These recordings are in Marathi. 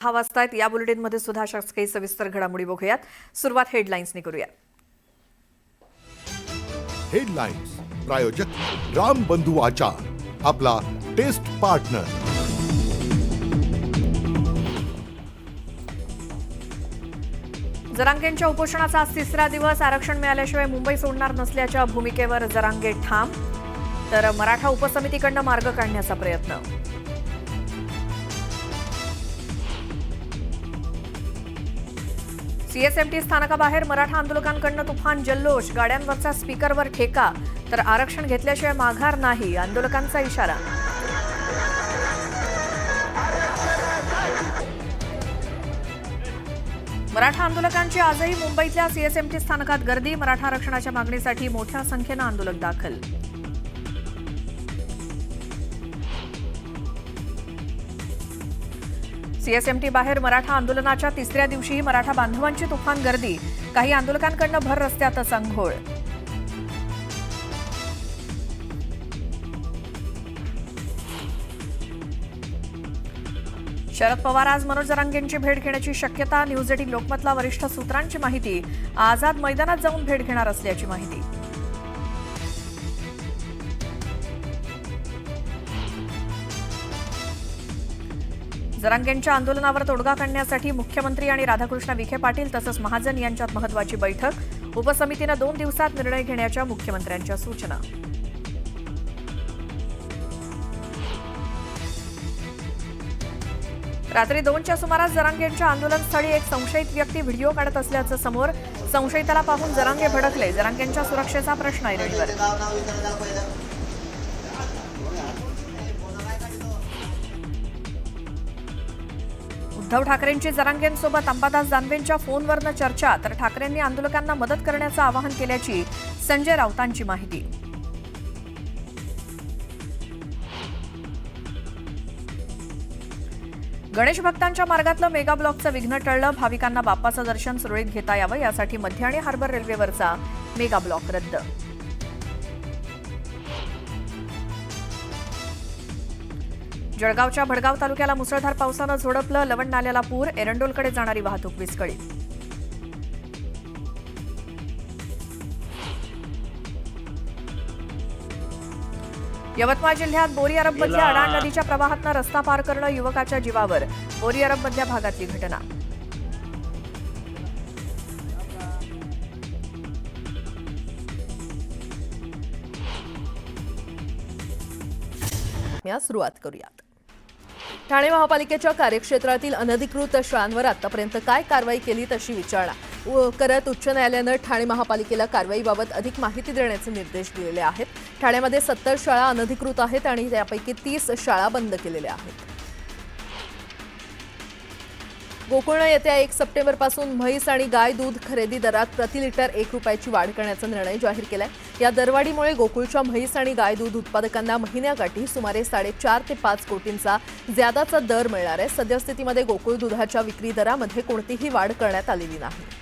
6 वाजता या बुलेटिनमध्ये सुद्धा अशाच काही सविस्तर घडामोडी बघूयात। सुरुवात हेडलाईन्सने करूया। हेडलाईन्स प्रायोजक राम बंधू आचार, आपला टेस्ट पार्टनर। जरांगेंच्या उपोषणाचा आज तिसरा दिवस। आरक्षण मिळाल्याशिवाय मुंबई सोडणार नसल्याच्या भूमिकेवर जरांगे ठाम, तर मराठा उपसमितीकडून मार्ग काढण्याचा प्रयत्न। सीएसएमटी स्थानकाबाहेर मराठा आंदोलकांकडून तुफान जल्लोष, गाड्यांवरचा स्पीकरवर ठेका, तर आरक्षण घेतल्याशिवाय माघार नाही, आंदोलकांचा इशारा। मराठा आंदोलकांची आजही मुंबईतल्या सीएसएमटी स्थानकात गर्दी, मराठा आरक्षणाच्या मागणीसाठी मोठ्या संख्येनं आंदोलक दाखल। सीएसएमटी बाहेर मराठा आंदोलनाच्या तिसऱ्या दिवशीही मराठा बांधवांची तुफान गर्दी, काही आंदोलकांकडून भर रस्त्यातच अंघोळ। शरद पवार आज मनोज जरांगेंची भेट घेण्याची शक्यता, न्यूज 18 लोकमतला वरिष्ठ सूत्रांची माहिती, आझाद मैदानात जाऊन भेट घेणार असल्याची माहिती। जरांगेंच्या आंदोलनावर तोडगा काढण्यासाठी मुख्यमंत्री आणि राधाकृष्ण विखे पाटील तसंच महाजन यांच्यात महत्त्वाची बैठक, उपसमितीनं 2 दिवसात निर्णय घेण्याच्या मुख्यमंत्र्यांच्या सूचना। रात्री 2च्या सुमारास जरांगेंच्या आंदोलनस्थळी एक संशयित व्यक्ती व्हिडिओ काढत असल्याचं समोर, संशयिताला पाहून जरांगे भडकले, जरांगेंच्या सुरक्षेचा प्रश्न ऐरणीवर। उद्धव ठाकरेंची जरांगेंसोबत अंबादास दानवेंच्या फोनवरनं चर्चा, तर ठाकरेंनी आंदोलकांना मदत करण्याचं आवाहन केल्याची संजय राऊतांची माहिती। गणेश भक्तांच्या मार्गातलं मेगा ब्लॉकचं विघ्न टळलं, भाविकांना बाप्पाचं दर्शन सुरळीत घेता यावं यासाठी मध्य आणि हार्बर रेल्वेवरचा मेगा ब्लॉक रद्द। जळगावच्या भडगाव तालुक्याला मुसळधार पावसानं झोडपलं, लवण नाल्याला पूर, एरंडोलकडे जाणारी वाहतूक विस्कळीत। यवतमाळ जिल्ह्यात बोरी अरबमधल्या अडाण नदीच्या प्रवाहातनं रस्ता पार करणं युवकाच्या जीवावर, बोरी अरबमधल्या भागातली घटना। सुरुवात करूयात। ठाणे महापालिकेच्या कार्यक्षेत्रातील अनधिकृत शाळांवर आतापर्यंत काय कारवाई केली तशी विचारणा करत उच्च न्यायालयानं ठाणे महापालिकेला कारवाईबाबत अधिक माहिती देण्याचे निर्देश दिलेले आहेत। ठाण्यामध्ये 70 शाळा अनधिकृत आहेत आणि त्यापैकी 30 शाळा बंद केलेल्या आहेत। गोकुळनं येत्या 1 सप्टेंबरपासून म्हैस आणि गाय दूध खरेदी दरात प्रति लिटर 1 रुपयाची वाढ करण्याचा निर्णय जाहीर केलाय। या दरवाढीमुळे गोकुळच्या म्हैस आणि गाय दूध उत्पादकांना महिन्याकाठी सुमारे 4.5 ते 5 कोटींचा ज्यादाचा दर मिळणार आहे। सद्यस्थितीमध्ये गोकुळ दुधाच्या विक्री दरामध्ये कोणतीही वाढ करण्यात आलेली नाही।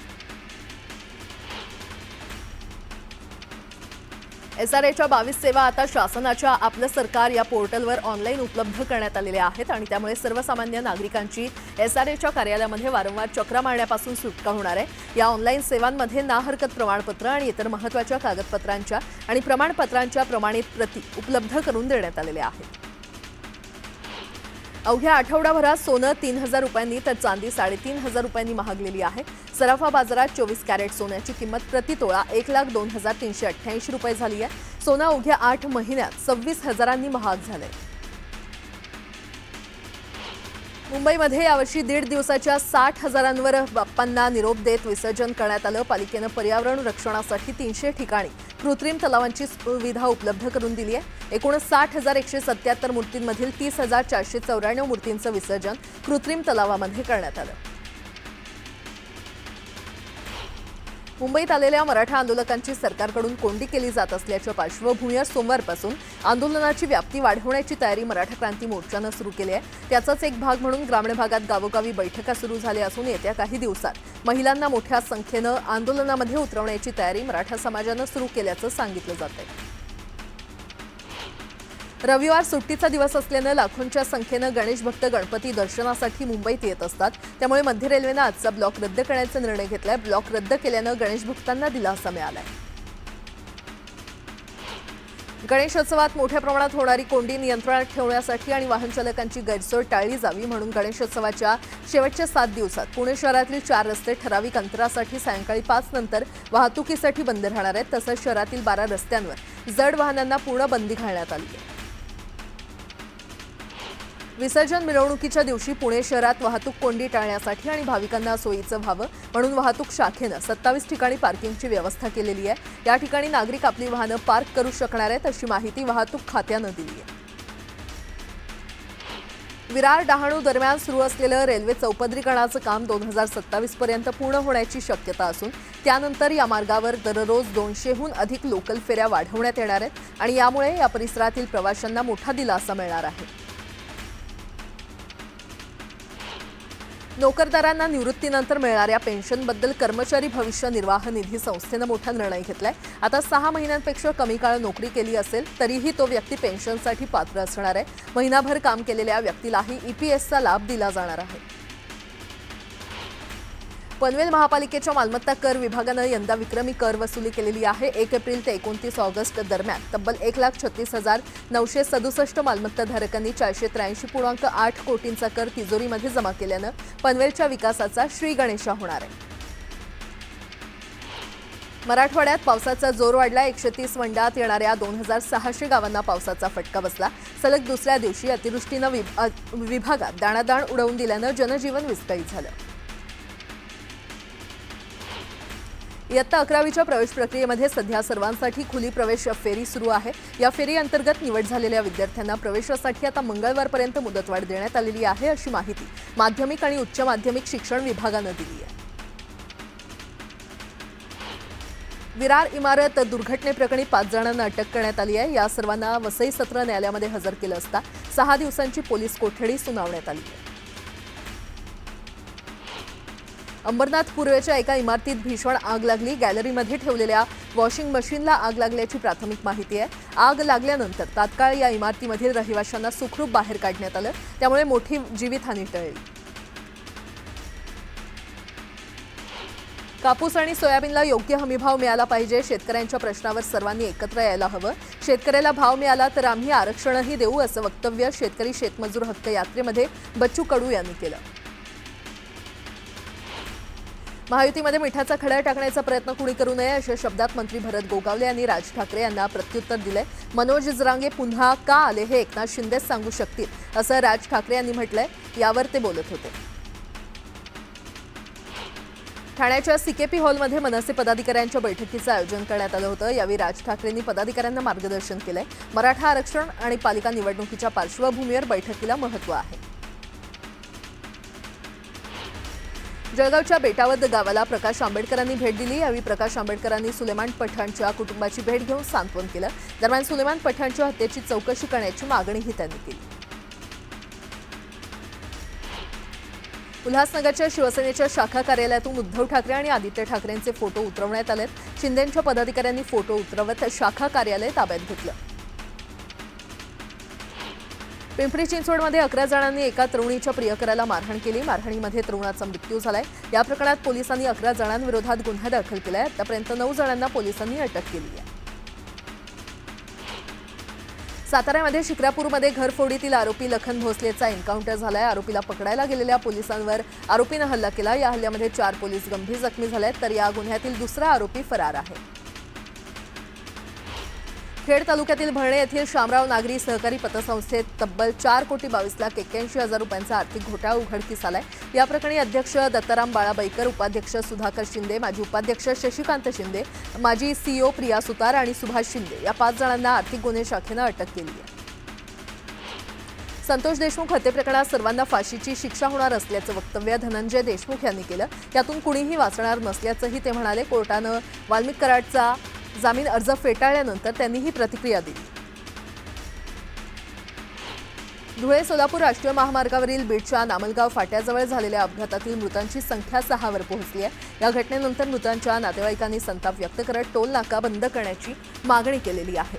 एसआरएच्या 22 सेवा आता शासनाच्या आपलं सरकार या पोर्टलवर ऑनलाईन उपलब्ध करण्यात आलेल्या आहेत आणि त्यामुळे सर्वसामान्य नागरिकांची एसआरएच्या कार्यालयामध्ये वारंवार चक्रा मारण्यापासून सुटका होणार आहे। या ऑनलाईन सेवांमध्ये ना हरकत प्रमाणपत्र आणि इतर महत्त्वाच्या कागदपत्रांच्या आणि प्रमाणपत्रांच्या प्रमाणित प्रती उपलब्ध करून देण्यात आलेल्या आहेत। अवघ्या आठवडाभरात सोनं 3,000 रुपयांनी तर चांदी 3,500 रुपयांनी महागलेली आहे। सराफा बाजारात 24 कॅरेट सोन्याची किंमत प्रति तोळा 1,02,388 रुपये झाली आहे। सोनं अवघ्या 8 महिन्यात 26,000 महाग झालंय। मुंबईमध्ये यावर्षी 1.5 दिवसाच्या 60,000 बाप्पांना निरोप देत विसर्जन करण्यात आलं। पालिकेनं पर्यावरण रक्षणासाठी 300 ठिकाणी कृत्रिम तलावांची सुविधा उपलब्ध करून दिली आहे। एकूण 60,177 मूर्तींमधील 30,494 मूर्तींचं विसर्जन कृत्रिम तलावामध्ये करण्यात आलं। मुंबईत आलेल्या मराठा आंदोलकांची सरकारकडून कोंडी केली जात असल्याच्या पार्श्वभूमीवर सोमवारपासून आंदोलनाची व्याप्ती वाढवण्याची तयारी मराठा क्रांती मोर्चानं सुरू केली आहे। त्याचाच एक भाग म्हणून ग्रामीण भागात गावोगावी बैठका सुरू झाल्या असून येत्या काही दिवसात महिलांना मोठ्या संख्येनं आंदोलनामध्ये उतरवण्याची तयारी मराठा समाजानं सुरू केल्याचं सांगितलं जातंय। रविवार सुट्टीचा दिवस असल्यानं लाखोंच्या संख्येनं गणेश भक्त गणपती दर्शनासाठी मुंबईत येत असतात. त्यामुळे मध्य रेल्वेनं आजचा ब्लॉक रद्द करण्याचा निर्णय घेतलाय. ब्लॉक रद्द केल्यानं गणेश भक्तांना दिलासा मिळालाय. गणेशोत्सवात मोठ्या प्रमाणात होणारी कोंडी नियंत्रणात ठेवण्यासाठी आणि वाहन चालकांची गैरसोय टाळली जावी म्हणून गणेशोत्सवाच्या शेवटच्या 7 दिवसात पुणे शहरातील 4 रस्ते ठराविक अंतरासाठी सायंकाळी 5 नंतर वाहतुकीसाठी बंद राहणार आहेत. तसंच शहरातील 12 रस्त्यांवर जड वाहनांना पूर्ण बंदी घालण्यात आली आहे. विसर्जन मिरवणुकीच्या दिवशी पुणे शहरात वाहतूक कोंडी टाळण्यासाठी आणि भाविकांना सोयीचं व्हावं म्हणून वाहतूक शाखेनं 27 ठिकाणी पार्किंगची व्यवस्था केलेली आहे. या ठिकाणी नागरिक आपली वाहनं पार्क करू शकणार आहेत अशी माहिती वाहतूक खात्यानं दिली आहे. विरार डहाणू दरम्यान सुरू असलेलं रेल्वे चौपदरीकरणाचं काम 2027 पर्यंत पूर्ण होण्याची शक्यता असून त्यानंतर या मार्गावर दररोज 200हून अधिक लोकल फेऱ्या वाढवण्यात येणार आहेत आणि यामुळे या परिसरातील प्रवाशांना मोठा दिलासा मिळणार आहे. नोकरदारांना निवृत्तीनंतर मिळणाऱ्या पेन्शनबद्दल कर्मचारी भविष्य निर्वाह निधी संस्थेनं मोठा निर्णय घेतलाय. आता 6 महिन्यांपेक्षा कमी काळ नोकरी केली असेल तरीही तो व्यक्ती पेन्शनसाठी पात्र असणार आहे. महिनाभर काम केलेल्या व्यक्तीलाही EPSचा लाभ दिला जाणार आहे. पनवेल महापालिकेच्या मालमत्ता कर विभागानं यंदा विक्रमी कर वसुली केलेली आहे. 1 एप्रिल ते 29 ऑगस्ट दरम्यान तब्बल 1,36,967 मालमत्ताधारकांनी 483.8 कोटींचा कर तिजोरीमध्ये जमा केल्यानं पनवेलच्या विकासाचा श्रीगणेशा होणार आहे. मराठवाड्यात पावसाचा जोर वाढला. 130 मंडळात येणाऱ्या 2,600 गावांना पावसाचा फटका बसला. सलग दुसऱ्या दिवशी अतिवृष्टीनं विभागात दाणादाण उडवून दिल्यानं जनजीवन विस्कळीत झालं. इयत्ता 11वीच्या प्रवेश प्रक्रियेमध्ये सध्या सर्वांसाठी खुली प्रवेश फेरी सुरू आहे. या फेरीअंतर्गत निवड झालेल्या विद्यार्थ्यांना प्रवेशासाठी आता मंगळवारपर्यंत मुदतवाढ देण्यात आलेली आहे अशी माहिती माध्यमिक आणि उच्च माध्यमिक शिक्षण विभागानं दिली आहे. विरार इमारत दुर्घटनेप्रकरणी 5 जणांना अटक करण्यात आली आहे. या सर्वांना वसई सत्र न्यायालयामध्ये हजर केलं असता 6 दिवसांची पोलीस कोठडी सुनावण्यात आली आहे. अंबरनाथ पूर्वेच्या एका इमारतीत भीषण आग लागली. गॅलरीमध्ये ठेवलेल्या वॉशिंग मशीनला आग लागल्याची प्राथमिक माहिती आहे. आग लागल्यानंतर तात्काळ या इमारतीमधील रहिवाशांना सुखरूप बाहेर काढण्यात आलं. त्यामुळे मोठी जीवितहानी टळली. कापूस आणि सोयाबीनला योग्य हमीभाव मिळाला पाहिजे. शेतकऱ्यांच्या प्रश्नावर सर्वांनी एकत्र यायला हवं. शेतकऱ्याला भाव मिळाला तर आम्ही आरक्षणही देऊ असं वक्तव्य शेतकरी शेतमजूर हक्क यात्रेमध्ये बच्चू कडू यांनी केलं. महायुतीमध्ये मिठाचा खडा टाकण्याचा प्रयत्न कुणी करू नये अशा शब्दात मंत्री भरत गोगावले यांनी राज ठाकरे यांना प्रत्युत्तर दिलंय. मनोज जरांगे पुन्हा का आले हे एकनाथ शिंदेच सांगू शकतील असं राज ठाकरे यांनी म्हटलंय. यावर ते बोलत होते. ठाण्याच्या CKP हॉलमध्ये मनसे पदाधिकाऱ्यांच्या बैठकीचं आयोजन करण्यात आलं होतं. यावेळी राज ठाकरेंनी पदाधिकाऱ्यांना मार्गदर्शन केलंय. मराठा आरक्षण आणि पालिका निवडणुकीच्या पार्श्वभूमीवर बैठकीला महत्त्व आहे. जळगावच्या बेटावद गावाला प्रकाश आंबेडकरांनी भेट दिली. यावेळी प्रकाश आंबेडकरांनी सुलेमान पठाणच्या कुटुंबाची भेट घेऊन सांत्वन केलं. दरम्यान सुलेमान पठाणच्या हत्येची चौकशी करण्याची मागणीही त्यांनी केली. उल्हासनगरच्या शिवसेनेच्या शाखा कार्यालयातून उद्धव ठाकरे आणि आदित्य ठाकरेंचे फोटो उतरवण्यात आलेत. शिंदेंच्या पदाधिकाऱ्यांनी फोटो उतरवत शाखा कार्यालय ताब्यात घेतलं. पिंपरी चिंचवडमध्ये 11 जणांनी एका तरुणीच्या प्रियकराला मारहाण केली. मारहाणीमध्ये तरुणाचा मृत्यू झालाय. या प्रकरणात पोलिसांनी 11 जणांविरोधात गुन्हा दाखल केलाय. आतापर्यंत 9 जणांना पोलिसांनी अटक केली आहे. साताऱ्यामध्ये शिक्रापूरमध्ये घरफोडीतील आरोपी लखन भोसलेचा एन्काउंटर झालाय. आरोपीला पकडायला गेलेल्या पोलिसांवर आरोपीनं हल्ला केला. या हल्ल्यामध्ये 4 पोलीस गंभीर जखमी झालेत तर या गुन्ह्यातील दुसरा आरोपी फरार आहे. खेड तालुक्यातील भरणे येथील शामराव नागरी सहकारी पतसंस्थेत तब्बल 4,22,81,000 रुपयांचा आर्थिक घोटाळा उघडकीस आलाय. या प्रकरणी अध्यक्ष दत्ताराम बाळाबैकर, उपाध्यक्ष सुधाकर शिंदे, माजी उपाध्यक्ष शशिकांत शिंदे, माजी CEO प्रिया सुतार आणि सुभाष शिंदे या 5 जणांना आर्थिक गुन्हे शाखेनं अटक केली आहे. संतोष देशमुख हत्ये प्रकरणात सर्वांना फाशीची शिक्षा होणार असल्याचं वक्तव्य धनंजय देशमुख यांनी केलं. त्यातून कुणीही वाचणार नसल्याचंही ते म्हणाले. कोर्टानं वाल्मिक कराडचा जामीन अर्ज फेटाळल्यानंतर त्यांनी ही प्रतिक्रिया दिली. धुळे सोलापूर राष्ट्रीय महामार्गावरील बीडच्या नामलगाव फाट्याजवळ झालेल्या अपघातातील मृतांची संख्या 6 वर पोहोचली आहे. या घटनेनंतर मृतांच्या नातेवाईकांनी संताप व्यक्त करत टोल नाका बंद करण्याची मागणी केलेली आहे.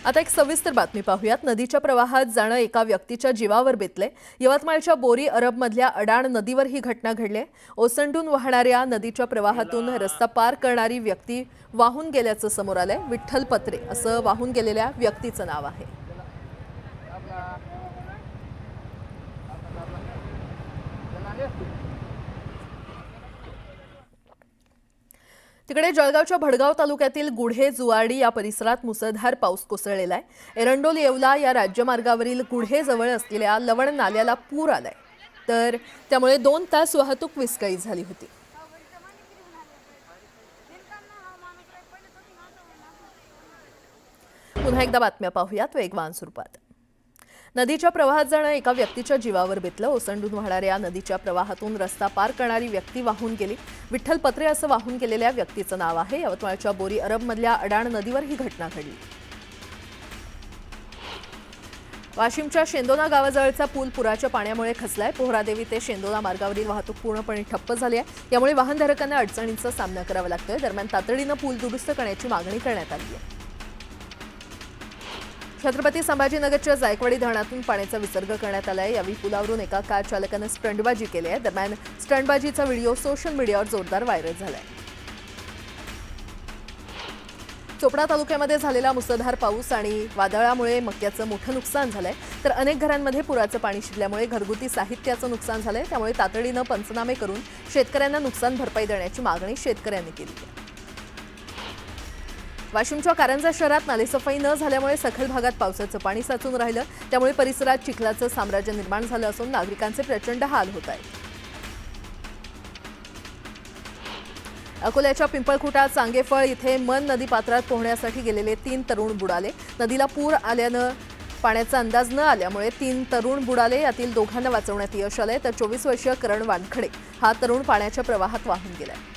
आता एक सविस्तर बातमी पाहूयात। नदीच्या प्रवाहात जाणं एका व्यक्तीच्या जीवावर बेतले। यवतमाळच्या बोरी अरबमधल्या अडाण नदीवर ही घटना घडली। ओसंडून वाहणाऱ्या नदीच्या प्रवाहातून रस्ता पार करणारी व्यक्ती वाहून गेल्याचं समोर आलंय। विठ्ठल पत्रे असं वाहून गेलेल्या व्यक्तीचं नाव आहे। तिकडे जळगावच्या भडगाव तालुक्यातील गुढे जुवाडी या परिसरात मुसळधार पाऊस कोसळलेला आहे। एरंडोल येवला या राज्यमार्गावरील गुढे जवळ असलेल्या लवण नाल्याला पूर आलाय, तर त्यामुळे 2 तास वाहतूक विस्कळीत झाली होती। पुन्हा एकदा बातम्या पाहूयात वेगवान स्वरूपात। नदीच्या प्रवाहात जाणं एका व्यक्तीच्या जीवावर बेतलं। ओसंडून वाहणाऱ्या नदीच्या प्रवाहातून रस्ता पार करणारी व्यक्ती वाहून गेली। विठ्ठल पत्रे असं वाहून गेलेल्या व्यक्तीचं नाव आहे। यवतमाळच्या बोरी अरबमधल्या अडाण नदीवर ही घटना घडली। वाशिमच्या शेंदोना गावाजवळचा पूल पुराच्या पाण्यामुळे खचलाय। पोहरादेवी ते शेंदोना मार्गावरील वाहतूक पूर्णपणे ठप्प झाली आहे। यामुळे वाहनधारकांना अडचणींचा सामना करावा लागतोय। दरम्यान तातडीनं पूल दुरुस्त करण्याची मागणी करण्यात आली आहे। छत्रपती संभाजीनगरच्या जायकवाडी धरणातून पाण्याचा विसर्ग करण्यात आलाय। यावेळी पुलावरून एका कार चालकानं स्टंटबाजी केली आहे। दरम्यान स्टंटबाजीचा व्हिडिओ सोशल मीडियावर जोरदार व्हायरल झालाय। चोपडा तालुक्यामध्ये झालेला मुसळधार पाऊस आणि वादळामुळे मक्याचं मोठं नुकसान झालंय, तर अनेक घरांमध्ये पुराचं पाणी शिरल्यामुळे घरगुती साहित्याचं नुकसान झालंय। त्यामुळे तातडीनं पंचनामे करून शेतकऱ्यांना नुकसान भरपाई देण्याची मागणी शेतकऱ्यांनी केली आहे। वाशिमच्या कारंजा शहरात नालेसफाई न झाल्यामुळे सखल भागात पावसाचं पाणी साचून राहिलं। त्यामुळे परिसरात चिखलाचं साम्राज्य निर्माण झालं असून नागरिकांचे प्रचंड हाल होत आहेत। अकोल्याच्या पिंपळखुटा चांगेफळ इथे मन नदीपात्रात पोहण्यासाठी गेलेले 3 तरुण बुडाले। नदीला पूर आल्यानं पाण्याचा अंदाज न आल्यामुळे 3 तरुण बुडाले। यातील 2घांना वाचवण्यात यश आलंय, तर 24 वर्षीय करण वानखडे हा तरुण पाण्याच्या प्रवाहात वाहून गेलाय।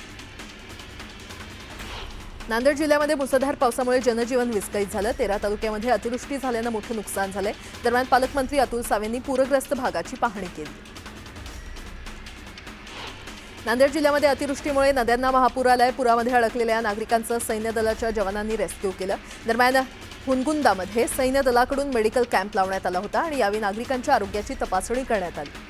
नांदेड जिल्ह्यामध्ये मुसळधार पावसामुळे जनजीवन विस्कळीत झालं। 13 तालुक्यामध्ये अतिवृष्टी झाल्यानं मोठं नुकसान झालंय। दरम्यान पालकमंत्री अतुल सावेंनी पूरग्रस्त भागाची पाहणी केली। नांदेड जिल्ह्यामध्ये अतिवृष्टीमुळे नद्यांना महापूर आलाय। पुरामध्ये अडकलेल्या नागरिकांचं सैन्य दलाच्या जवानांनी रेस्क्यू केलं। दरम्यान हुनगुंदामध्ये सैन्य दलाकडून मेडिकल कॅम्प लावण्यात आला होता आणि यावेळी नागरिकांच्या आरोग्याची तपासणी करण्यात आली।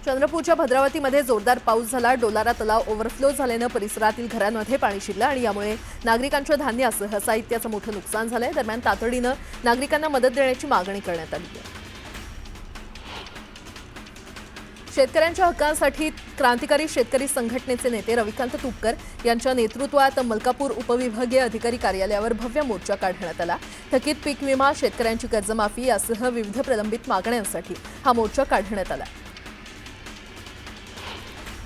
चंद्रपूरच्या भद्रावतीमध्ये जोरदार पाऊस झाला। डोलारा तलाव ओव्हरफ्लो झाल्यानं परिसरातील घरांमध्ये पाणी शिरलं आणि यामुळे नागरिकांच्या धान्यासह साहित्याचं मोठं नुकसान झालंय। दरम्यान तातडीनं नागरिकांना मदत देण्याची मागणी करण्यात आली आहे। शेतकऱ्यांच्या हक्कांसाठी क्रांतिकारी शेतकरी संघटनेचे नेते रविकांत तुपकर यांच्या नेतृत्वात मलकापूर उपविभागीय अधिकारी कार्यालयावर भव्य मोर्चा काढण्यात आला। थकीत पीक विमा, शेतकऱ्यांची कर्जमाफी यासह विविध प्रलंबित मागण्यांसाठी हा मोर्चा काढण्यात आला।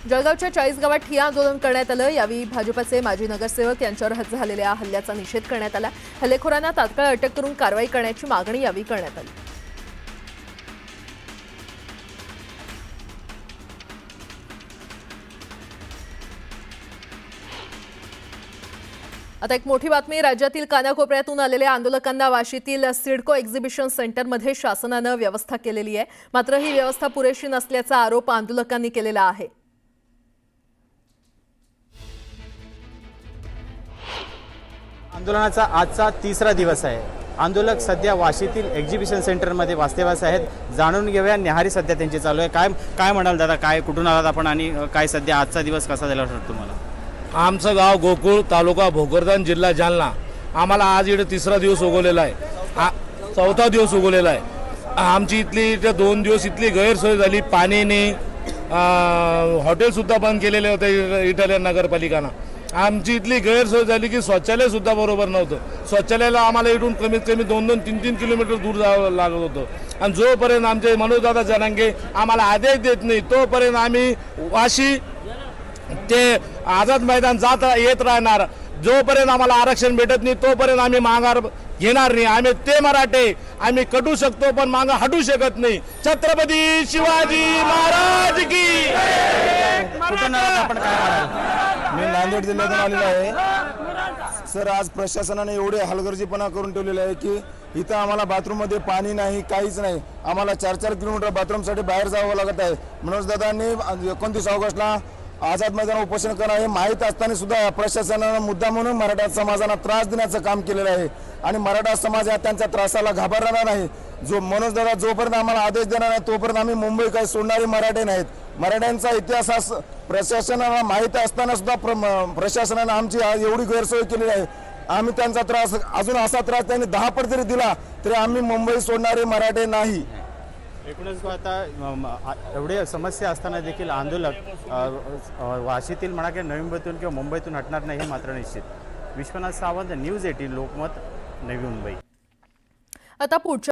जळगावच्या 40 गावात ठिय्या आंदोलन करण्यात आलं। यावेळी भाजपचे माजी नगरसेवक यांच्यावर झालेल्या हल्ल्याचा निषेध करण्यात आला। हल्लेखोरांना तात्काळ अटक करून कारवाई करण्याची मागणी यावेळी करण्यात आली। आता एक मोठी बातमी। राज्यातील कानाकोपऱ्यातून आलेल्या आंदोलकांना वाशीतील सिडको एक्झिबिशन सेंटरमध्ये शासनानं व्यवस्था केलेली आहे। मात्र ही व्यवस्था पुरेशी नसल्याचा आरोप आंदोलकांनी केलेला आहे। आंदोलनाचा आजचा 3रा दिवस आहे। आंदोलक सध्या वाशीतील एक्झिबिशन सेंटरमध्ये वास्तव्यास आहेत। जाणून घेऊया न्याहारी सध्या त्यांची चालू आहे। काय म्हणाल दादा, काय कुठून आलात आपण आणि काय सध्या आजचा दिवस कसा झाला वाटतं तुम्हाला? आमचं गाव गोकुळ, तालुका भोकरदन, जिल्हा जालना। आम्हाला आज इकडे 3रा दिवस उगवलेला आहे, 4था दिवस उगवलेला आहे। आमची इथली 2 दिवस इथली गैरसोय झाली। पाणीने हॉटेलसुद्धा बंद केलेले होते इटालियन नगरपालिकानं। आमची इथली गैरसोय झाली की शौचालयसुद्धा बरोबर नव्हतं। शौचालयाला आम्हाला इथून कमीत कमी 2-2, 3-3 किलोमीटर दूर जावं लागत होतं। आणि जोपर्यंत आमचे मनोजदादा जनांगे आम्हाला आदेश देत नाही तोपर्यंत आम्ही वाशी ते आझाद मैदान जात येत राहणार। जोपर्यंत आम्हाला आरक्षण भेटत नाही तोपर्यंत आम्ही माघार घेणार नाही। आम्ही ते मराठे, आम्ही कटू शकतो पण मागं हटू शकत नाही। छत्रपती शिवाजी महाराज की। कुठून आलात आपण, काय म्हणाल? मी नांदेड जिल्ह्यातून आलेलो आहे। सर, आज प्रशासनाने एवढे हलगर्जीपणा करून ठेवलेले आहे की इथं आम्हाला बाथरूममध्ये पाणी नाही, काहीच नाही। आम्हाला 4-4 किलोमीटर बाथरूमसाठी बाहेर जावं लागत आहे। मनोज दादांनी 29 ऑगस्टला आझाद मैदान उपोषण करणं हे माहीत असताना सुद्धा प्रशासनानं मुद्दा म्हणून मराठा समाजाला त्रास देण्याचं काम केलेलं आहे आणि मराठा समाज हा त्यांच्या त्रासाला घाबरणार नाही. मनोज दादा जोपर्यंत आम्हाला आदेश देणार नाही तोपर्यंत आम्ही मुंबई काही सोडणारे मराठे नाहीत. मराठ्यांचा इतिहास हा प्रशासनाला माहीत असताना सुद्धा प्रशासनानं आमची एवढी गैरसोय केलेली आहे. आम्ही त्यांचा त्रास अजून असा त्रास त्यांनी 10 पट जरी दिला तरी आम्ही मुंबई सोडणारे मराठे नाही. एकूणच आता एवढे समस्या असताना देखील आंदोलक वाशीतील म्हणा किंवा नवी मुंबईतून किंवा मुंबईतून हटणार नाही हे मात्र निश्चित. विश्वनाथ सावंत, न्यूज 18 लोकमत, नवी मुंबई. आता पुढच्या